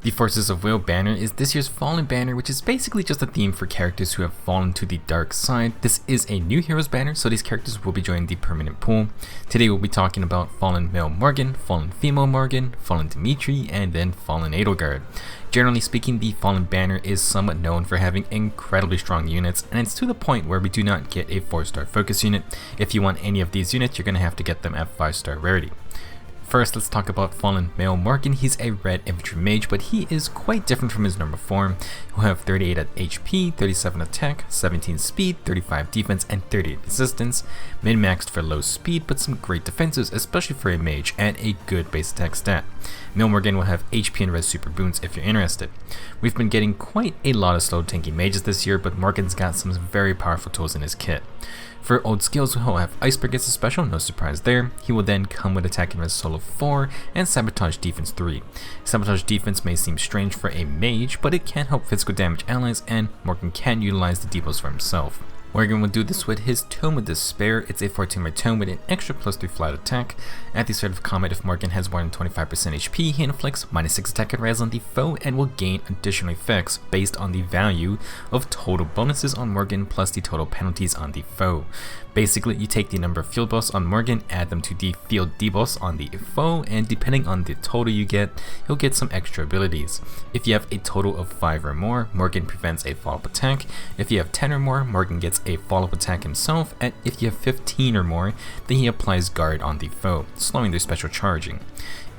The Forces of Will banner is this year's Fallen banner, which is basically just a theme for characters who have fallen to the dark side. This is a new heroes banner, so these characters will be joining the permanent pool. Today we'll be talking about Fallen Male Morgan, Fallen Female Morgan, Fallen Dimitri, and then Fallen Edelgard. Generally speaking, the Fallen banner is somewhat known for having incredibly strong units, and it's to the point where we do not get a 4-star focus unit. If you want any of these units, you're going to have to get them at 5-star rarity. First, let's talk about Fallen Male Morgan. He's a red infantry mage, but he is quite different from his normal form. He'll have 38 HP, 37 attack, 17 speed, 35 defense, and 38 resistance. Min-maxed for low speed, but some great defenses, especially for a mage, and a good base attack stat. Male Morgan will have HP and res super boons if you're interested. We've been getting quite a lot of slow tanky mages this year, but Morgan's got some very powerful tools in his kit. For old skills, he'll have Iceberg as a special, no surprise there. He will then come with attack and res solo 4 and sabotage defense 3. Sabotage defense may seem strange for a mage, but it can help physical damage allies, and Morgan can utilize the debuffs for himself. Morgan will do this with his Tome of Despair. It's a 14-red tome with an extra +3 flat attack. At the start of combat, if Morgan has more than 25% HP, he inflicts -6 attack and res on the foe and will gain additional effects based on the value of total bonuses on Morgan plus the total penalties on the foe. Basically, you take the number of field buffs on Morgan, add them to the field debuffs on the foe, and depending on the total you get, you'll get some extra abilities. If you have a total of 5 or more, Morgan prevents a follow-up attack. If you have 10 or more, Morgan gets a follow-up attack himself, and if you have 15 or more, then he applies guard on the foe, slowing their special charging.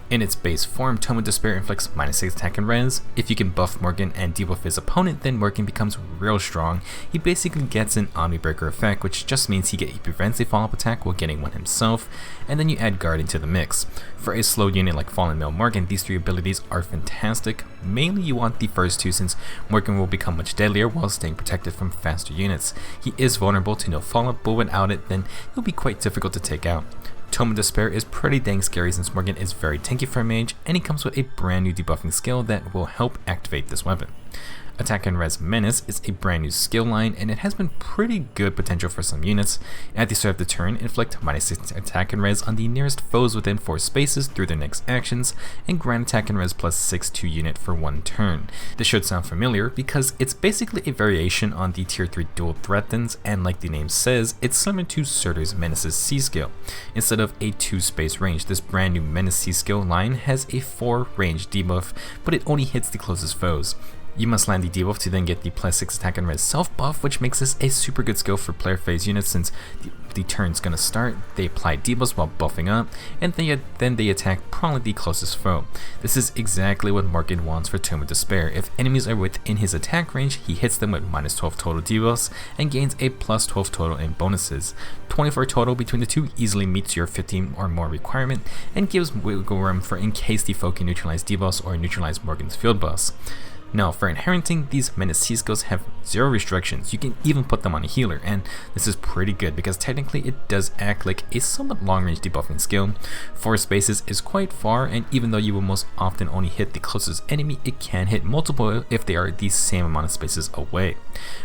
In its base form, Tome of Despair inflicts -6 attack and res. If you can buff Morgan and debuff his opponent, then Morgan becomes real strong. He basically gets an Omni Breaker effect, which just means he prevents a follow-up attack while getting one himself, and then you add guard into the mix. For a slow unit like Fallen Male Morgan, these 3 abilities are fantastic. Mainly you want the first 2 since Morgan will become much deadlier while staying protected from faster units. He is vulnerable to no follow-up, but without it, then he'll be quite difficult to take out. Tome of Despair is pretty dang scary since Morgan is very tanky for a mage, and he comes with a brand new debuffing skill that will help activate this weapon. Attack and Res Menace is a brand new skill line, and it has been pretty good potential for some units. At the start of the turn, inflict -6 attack and res on the nearest foes within 4 spaces through their next actions, and grant attack and res +6 to unit for 1 turn. This should sound familiar because it's basically a variation on the tier 3 dual threatens, and like the name says, it's similar to Surtur's Menace's C skill. Instead of a 2-space range, this brand new Menace C skill line has a 4 range debuff, but it only hits the closest foes. You must land the debuff to then get the +6 attack and res self buff, which makes this a super good skill for player phase units since the turn's gonna start, they apply debuffs while buffing up, and then they attack probably the closest foe. This is exactly what Morgan wants for Tome of Despair. If enemies are within his attack range, he hits them with -12 total debuffs and gains a +12 total in bonuses. 24 total between the 2 easily meets your 15 or more requirement and gives wiggle room for in case the foe can neutralize debuffs or neutralize Morgan's field buffs. Now, for inheriting, these Menace C skills have 0 restrictions. You can even put them on a healer, and this is pretty good because technically it does act like a somewhat long-range debuffing skill. 4 spaces is quite far, and even though you will most often only hit the closest enemy, it can hit multiple if they are the same amount of spaces away.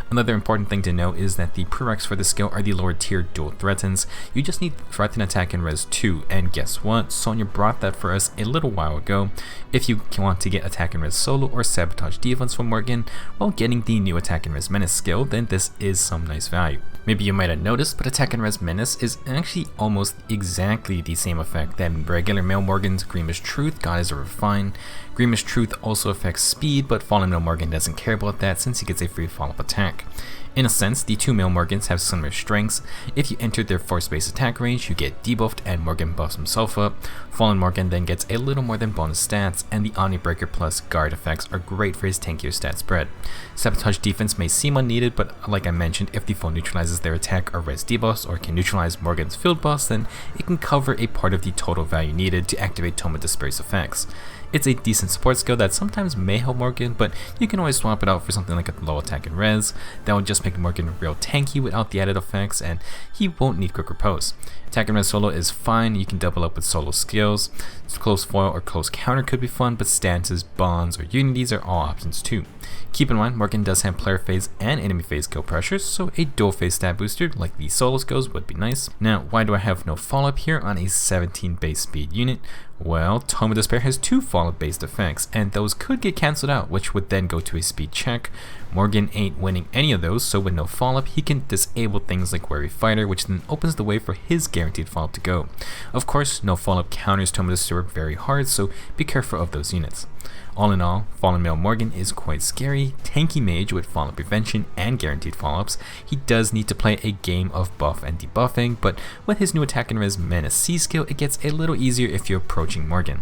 Another important thing to note is that the prereqs for the skill are the lower tier dual threatens. You just need threaten attack and res 2, and guess what? Sonya brought that for us a little while ago. If you want to get attack and res solo or sabotage defense from Morgan while getting the new attack and res menace skill, then this is some nice value. Maybe you might have noticed, but attack and res menace is actually almost exactly the same effect that regular Male Morgan's Grimace Truth, Goddess of Refine. Grimace Truth also affects speed, but Fallen Male Morgan doesn't care about that since he gets a free follow-up attack. In a sense, the 2 Male Morgans have similar strengths. If you enter their 4-space attack range, you get debuffed and Morgan buffs himself up. Fallen Morgan then gets a little more than bonus stats, and the Omni Breaker plus guard effects are great for his tankier stat spread. Sabotage defense may seem unneeded, but like I mentioned, if the foe neutralizes their attack or res debuffs or can neutralize Morgan's field buffs, then it can cover a part of the total value needed to activate Tome of Despair's effects. It's a decent support skill that sometimes may help Morgan, but you can always swap it out for something like a low attack and res. That will just make Morgan real tanky without the added effects, and he won't need quick repose. Attack and res solo is fine, you can double up with solo skills. Close foil or close counter could be fun, but stances, bonds, or unities are all options too. Keep in mind, Morgan does have player phase and enemy phase skill pressures, so a dual phase stat booster like the solo skills would be nice. Now, why do I have no follow-up here on a 17 base speed unit? Well, Tome of Despair has 2 follow-up based effects, and those could get cancelled out, which would then go to a speed check. Morgan ain't winning any of those, so with no follow-up, he can disable things like Wary Fighter, which then opens the way for his guaranteed follow-up to go. Of course, no follow-up counters Tome of Despair very hard, so be careful of those units. All in all, Fallen Male Morgan is quite scary, tanky mage with follow-up prevention and guaranteed follow-ups. He does need to play a game of buff and debuffing, but with his new attack and res Menace C skill, it gets a little easier if you're approaching Morgan.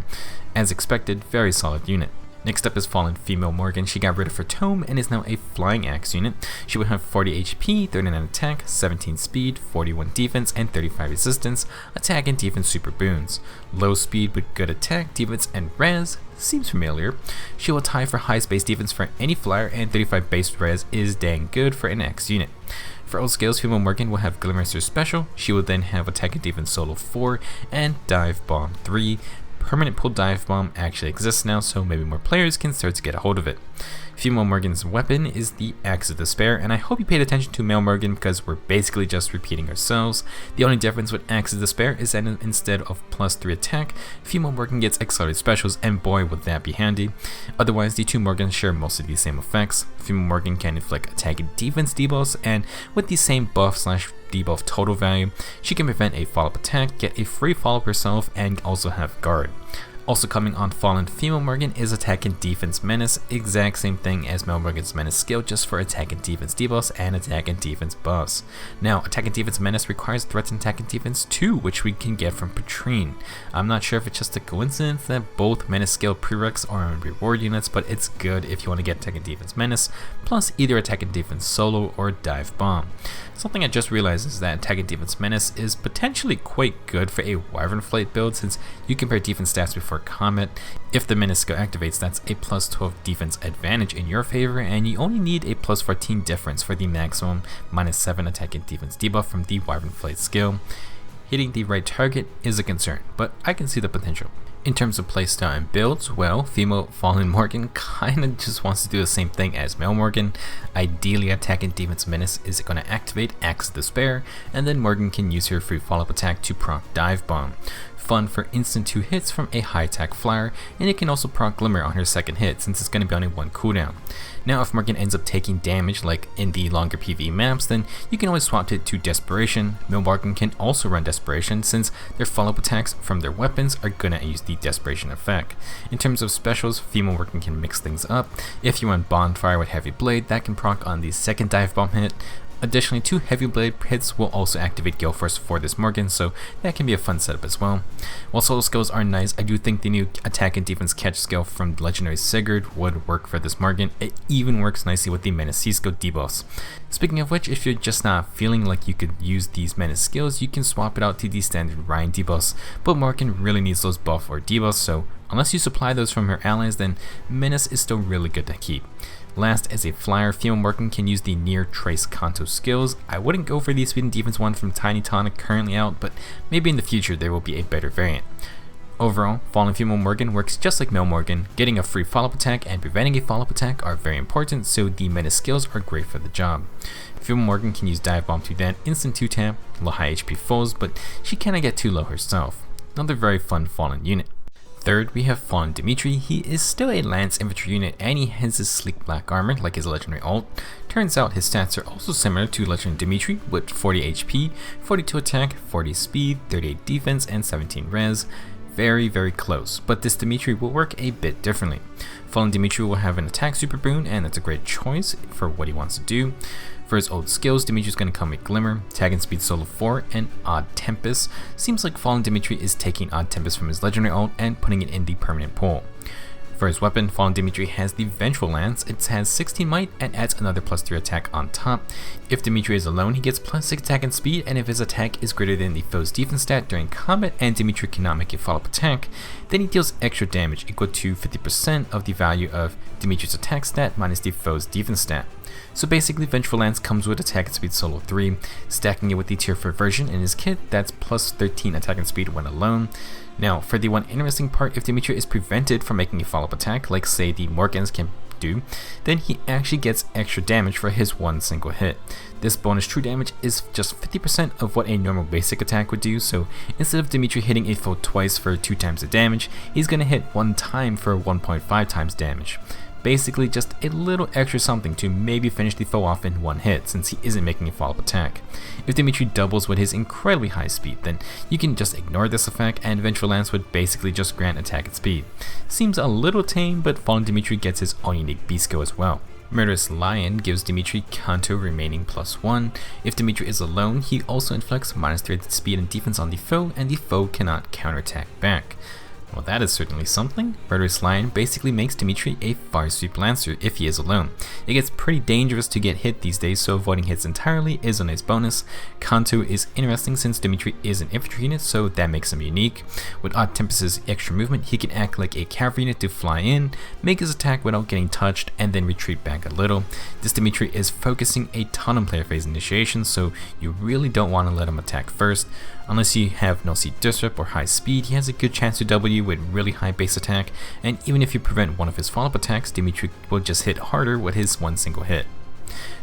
As expected, very solid unit. Next up is Fallen Female Morgan. She got rid of her tome and is now a flying axe unit. She would have 40 HP, 39 attack, 17 speed, 41 defense, and 35 resistance, attack and defense super boons. Low speed with good attack, defense, and res. Seems familiar. She will tie for highest base defense for any flyer, and 35 base res is dang good for an axe unit. For all skills, Female Morgan will have Glimmerster Special. She will then have attack and defense solo 4 and dive bomb 3. Permanent pull dive bomb actually exists now, so maybe more players can start to get a hold of it. Female Morgan's weapon is the Axe of Despair, and I hope you paid attention to Male Morgan because we're basically just repeating ourselves. The only difference with Axe of Despair is that instead of +3 attack, Female Morgan gets accelerated specials, and boy would that be handy. Otherwise, the 2 Morgans share most of the same effects. Female Morgan can inflict attack and defense debuffs, and with the same buff/debuff total value, she can prevent a follow-up attack, get a free follow-up herself, and also have guard. Also coming on Fallen Female Morgan is Attack and Defense Menace, exact same thing as Male Morgan's Menace skill, just for Attack and Defense debuffs and Attack and Defense buffs. Now, Attack and Defense Menace requires Threats and Attack and Defense 2, which we can get from Patrine. I'm not sure if it's just a coincidence that both Menace skill prereqs are on reward units, but it's good if you want to get Attack and Defense Menace, plus either Attack and Defense Solo or Dive Bomb. Something I just realized is that Attack and Defense Menace is potentially quite good for a Wyvern Flight build, since you compare defense stats before combat. If the Menace skill activates, that's a +12 defense advantage in your favor, and you only need a +14 difference for the maximum -7 attack and defense debuff from the Wyvern Flight skill. Hitting the right target is a concern, but I can see the potential. In terms of playstyle and builds, well, Female Fallen Morgan kinda just wants to do the same thing as Male Morgan. Ideally, Attack and Defense Menace is going to activate Axe of Despair, and then Morgan can use her free follow-up attack to proc Dive Bomb. Fun for instant 2 hits from a high attack flyer, and it can also proc Glimmer on her second hit since it's going to be on a 1 cooldown. Now if Morgan ends up taking damage like in the longer PvE maps, then you can always swap it to Desperation. Male Morgan can also run Desperation since their follow-up attacks from their weapons are going to use the Desperation effect. In terms of specials, Female Morgan can mix things up. If you run Bonfire with Heavy Blade, that can proc on the second Dive Bomb hit. Additionally, 2 Heavy Blade hits will also activate Gale Force for this Morgan, so that can be a fun setup as well. While solo skills are nice, I do think the new Attack and Defense Catch skill from Legendary Sigurd would work for this Morgan. It even works nicely with the Menace C skill debuffs. Speaking of which, if you're just not feeling like you could use these Menace skills, you can swap it out to the standard Ryan debuffs, but Morgan really needs those buff or debuffs, so unless you supply those from her allies, then Menace is still really good to keep. Last, as a flyer, Female Morgan can use the Near Trace Kanto skills. I wouldn't go for the Speed and Defense one from Tiny Tonic currently out, but maybe in the future there will be a better variant. Overall, Fallen Female Morgan works just like Male Morgan. Getting a free follow-up attack and preventing a follow-up attack are very important, so the Menace skills are great for the job. Female Morgan can use Dive Bomb to then instant 2-tap, low high HP foes, but she cannot get too low herself. Another very fun Fallen unit. Third, we have Fallen Dimitri. He is still a Lance Infantry unit and he has his sleek black armor like his legendary ult. Turns out his stats are also similar to Legendary Dimitri with 40 HP, 42 attack, 40 speed, 38 defense, and 17 res. Very, very close, but this Dimitri will work a bit differently. Fallen Dimitri will have an attack super boon, and that's a great choice for what he wants to do. For his old skills, Dimitri's going to come with Glimmer, Tag and Speed Solo 4, and Odd Tempest. Seems like Fallen Dimitri is taking Odd Tempest from his legendary ult and putting it in the permanent pool. For his weapon, Fallen Dimitri has the Vengeful Lance. It has 16 might and adds another +3 attack on top. If Dimitri is alone, he gets +6 attack and speed, and if his attack is greater than the foe's defense stat during combat and Dimitri cannot make a follow-up attack, then he deals extra damage equal to 50% of the value of Dimitri's attack stat minus the foe's defense stat. So basically, Vengeful Lance comes with attack and speed solo 3, stacking it with the tier 4 version in his kit, that's +13 attack and speed when alone. Now, for the one interesting part, if Dimitri is prevented from making a follow-up attack, like say the Morgans can do, then he actually gets extra damage for his one single hit. This bonus true damage is just 50% of what a normal basic attack would do, so instead of Dimitri hitting a foe twice for 2 times the damage, he's gonna hit 1 time for 1.5 times damage. Basically just a little extra something to maybe finish the foe off in 1 hit, since he isn't making a follow-up attack. If Dimitri doubles with his incredibly high speed, then you can just ignore this effect and Vengeful Lance would basically just grant attack at speed. Seems a little tame, but Fallen Dimitri gets his own unique beast skill as well. Murderous Lion gives Dimitri Kanto remaining +1. If Dimitri is alone, he also inflicts -3 speed and defense on the foe, and the foe cannot counterattack back. Well, that is certainly something. Murderous Lion basically makes Dimitri a fire sweep lancer if he is alone. It gets pretty dangerous to get hit these days, so avoiding hits entirely is a nice bonus. Kanto is interesting since Dimitri is an infantry unit, so that makes him unique. With Odd Tempest's extra movement, he can act like a cavalry unit to fly in, make his attack without getting touched, and then retreat back a little. This Dimitri is focusing a ton on player phase initiation, so you really don't want to let him attack first. Unless you have no seat disrupt or high speed, he has a good chance to W with really high base attack, and even if you prevent one of his follow-up attacks, Dimitri will just hit harder with his one single hit.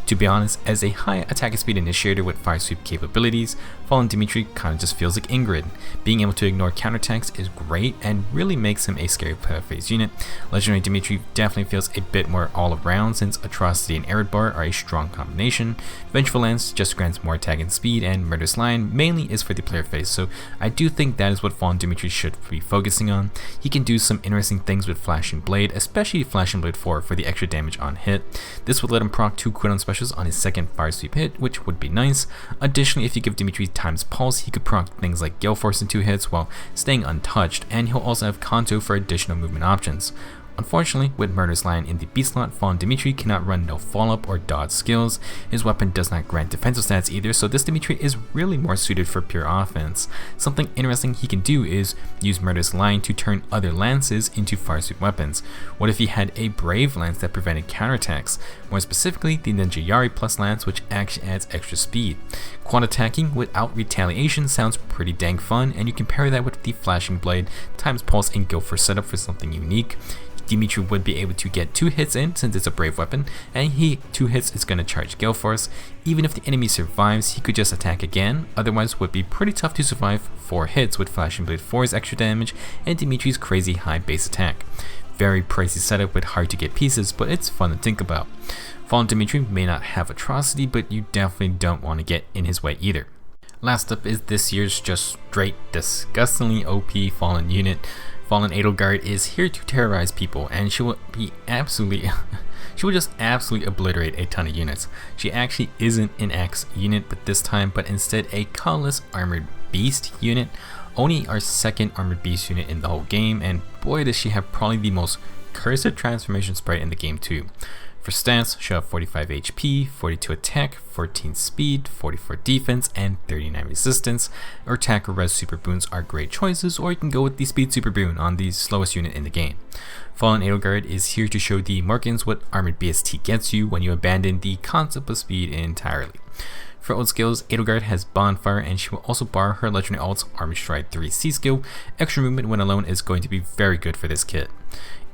To be honest, as a high attack speed initiator with fire sweep capabilities, Fallen Dimitri kinda just feels like Ingrid. Being able to ignore counterattacks is great and really makes him a scary player phase unit. Legendary Dimitri definitely feels a bit more all around since Atrocity and Edelgard are a strong combination. Vengeful Lance just grants more attack and speed, and Murderous Lion mainly is for the player phase, so I do think that is what Fallen Dimitri should be focusing on. He can do some interesting things with Flashing Blade, especially Flashing Blade 4 for the extra damage on hit. This would let him proc 2 cooldown specials on his second fire sweep hit, which would be nice. Additionally, if you give Dimitri times pulse, he could proc things like Gale Force in 2 hits while staying untouched, and he'll also have Kanto for additional movement options. Unfortunately, with Murderous Lion in the B slot, Fallen Dimitri cannot run no follow-up or dodge skills. His weapon does not grant defensive stats either, so this Dimitri is really more suited for pure offense. Something interesting he can do is use Murderous Lion to turn other lances into fire sweep weapons. What if he had a Brave Lance that prevented counterattacks? More specifically, the Ninja Yari Plus Lance, which actually adds extra speed. Quad attacking without retaliation sounds pretty dang fun, and you can pair that with the Flashing Blade, times pulse, and go for setup for something unique. Dimitri would be able to get 2 hits in since it's a brave weapon, and 2 hits is going to charge Gale Force. Even if the enemy survives, he could just attack again, otherwise would be pretty tough to survive 4 hits with Flashing Blade 4's extra damage and Dimitri's crazy high base attack. Very pricey setup with hard to get pieces, but it's fun to think about. Fallen Dimitri may not have Atrocity, but you definitely don't want to get in his way either. Last up is this year's just straight disgustingly OP Fallen unit. Fallen Edelgard is here to terrorize people, and she will just absolutely obliterate a ton of units. She actually isn't an X unit this time, but instead a colorless armored beast unit. Only our second armored beast unit in the whole game, and boy does she have probably the most cursed transformation sprite in the game too. For stats, she'll have 45 HP, 42 attack, 14 speed, 44 defense, and 39 resistance. Her attack or res super boons are great choices, or you can go with the speed super boon on the slowest unit in the game. Fallen Edelgard is here to show the Morgans what armored BST gets you when you abandon the concept of speed entirely. For ult skills, Edelgard has Bonfire, and she will also borrow her legendary ult's Armor Stride 3C skill. Extra movement when alone is going to be very good for this kit.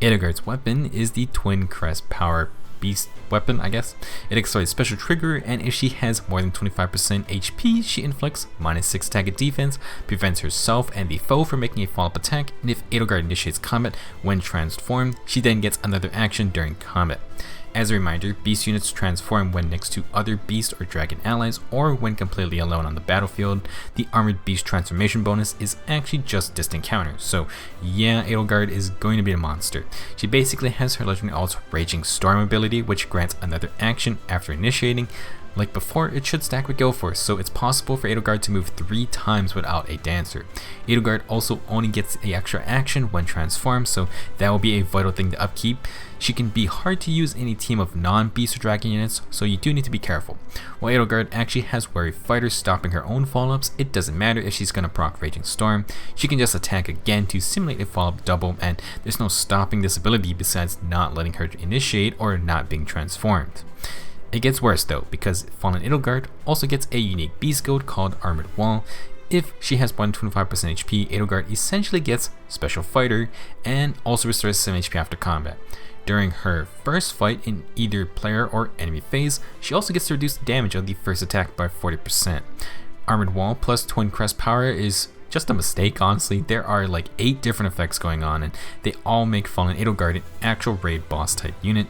Edelgard's weapon is the Twin Crest Power Beast weapon, I guess. It accelerates special trigger, and if she has more than 25% HP, she inflicts -6 attack and defense, prevents herself and the foe from making a follow-up attack, and if Edelgard initiates combat when transformed, she then gets another action during combat. As a reminder, beast units transform when next to other beast or dragon allies, or when completely alone on the battlefield. The armored beast transformation bonus is actually just distant counters, so yeah, Edelgard is going to be a monster. She basically has her legendary ult's Raging Storm ability, which grants another action after initiating. Like before, it should stack with Gale Force, so it's possible for Edelgard to move 3 times without a dancer. Edelgard also only gets the extra action when transformed, so that will be a vital thing to upkeep. She can be hard to use in a team of non-beast or dragon units, so you do need to be careful. While Edelgard actually has wary fighters stopping her own follow-ups, it doesn't matter if she's gonna proc Raging Storm. She can just attack again to simulate a follow-up double, and there's no stopping this ability besides not letting her initiate or not being transformed. It gets worse though, because Fallen Edelgard also gets a unique beast gold called Armored Wall. If she has 125% HP, Edelgard essentially gets Special Fighter and also restores 7 HP after combat. During her first fight in either player or enemy phase, she also gets to reduce damage on the first attack by 40%. Armored Wall plus Twin Crest power is just a mistake, honestly. There are like 8 different effects going on, and they all make Fallen Edelgard an actual raid boss type unit.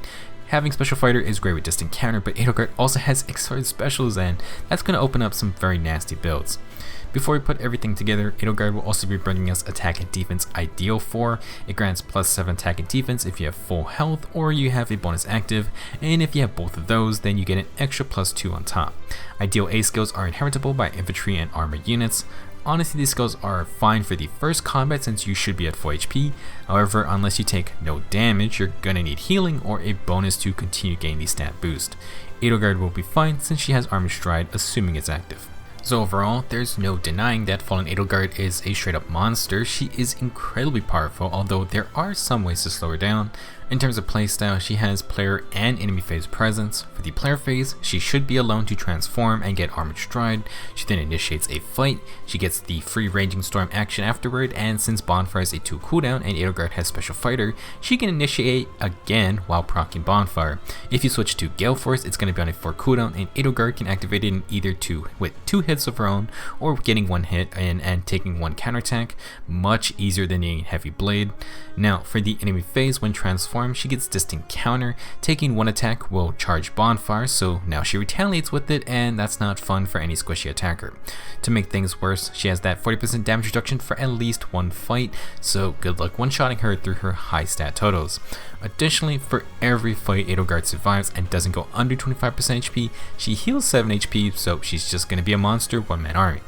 Having Special Fighter is great with distant counter, but Edelgard also has excited specials, and that's going to open up some very nasty builds. Before we put everything together, Edelgard will also be bringing us Attack and Defense Ideal 4. It grants +7 attack and defense if you have full health or you have a bonus active, and if you have both of those, then you get an extra +2 on top. Ideal A skills are inheritable by infantry and armor units. Honestly, these skills are fine for the first combat since you should be at full HP. However, unless you take no damage, you're gonna need healing or a bonus to continue gaining the stat boost. Edelgard will be fine since she has Armor Stride, assuming it's active. So overall, there's no denying that Fallen Edelgard is a straight up monster. She is incredibly powerful, although there are some ways to slow her down. In terms of playstyle, she has player and enemy phase presence. For the player phase, she should be alone to transform and get Armored Stride. She then initiates a fight. She gets the free Raging Storm action afterward, and since Bonfire is a 2 cooldown and Edelgard has Special Fighter, she can initiate again while proccing Bonfire. If you switch to Gale Force, it's going to be on a 4 cooldown, and Edelgard can activate it in either with 2 hits of her own or getting 1 hit and taking 1 counterattack. Much easier than needing Heavy Blade. Now, for the enemy phase, when transformed, she gets distant counter. Taking 1 attack will charge Bonfire, so now she retaliates with it, and that's not fun for any squishy attacker. To make things worse, she has that 40% damage reduction for at least 1 fight, so good luck one-shotting her through her high stat totals. Additionally, for every fight Edelgard survives and doesn't go under 25% HP, she heals 7 HP, so she's just going to be a monster one-man army.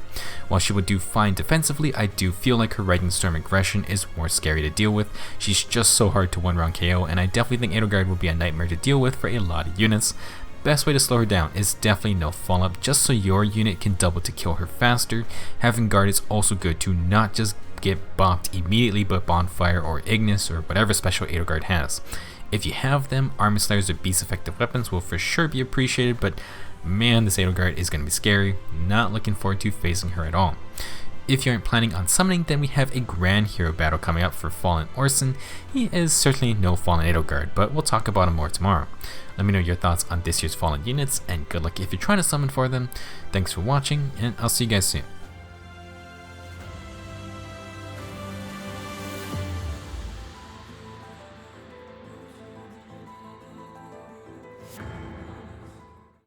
While she would do fine defensively, I do feel like her Raging Storm aggression is more scary to deal with. She's just so hard to one-round KO, and I definitely think Edelgard will be a nightmare to deal with for a lot of units. Best way to slow her down is definitely no follow-up, just so your unit can double to kill her faster. Having guard is also good to not just get bopped immediately, but Bonfire or Ignis or whatever special Edelgard has. If you have them, Armor Slayers or Beast effective weapons will for sure be appreciated, but man, this Edelgard is going to be scary. Not looking forward to facing her at all. If you aren't planning on summoning, then we have a grand hero battle coming up for Fallen Orson. He is certainly no Fallen Edelgard, but we'll talk about him more tomorrow. Let me know your thoughts on this year's Fallen units, and good luck if you're trying to summon for them. Thanks for watching, and I'll see you guys soon.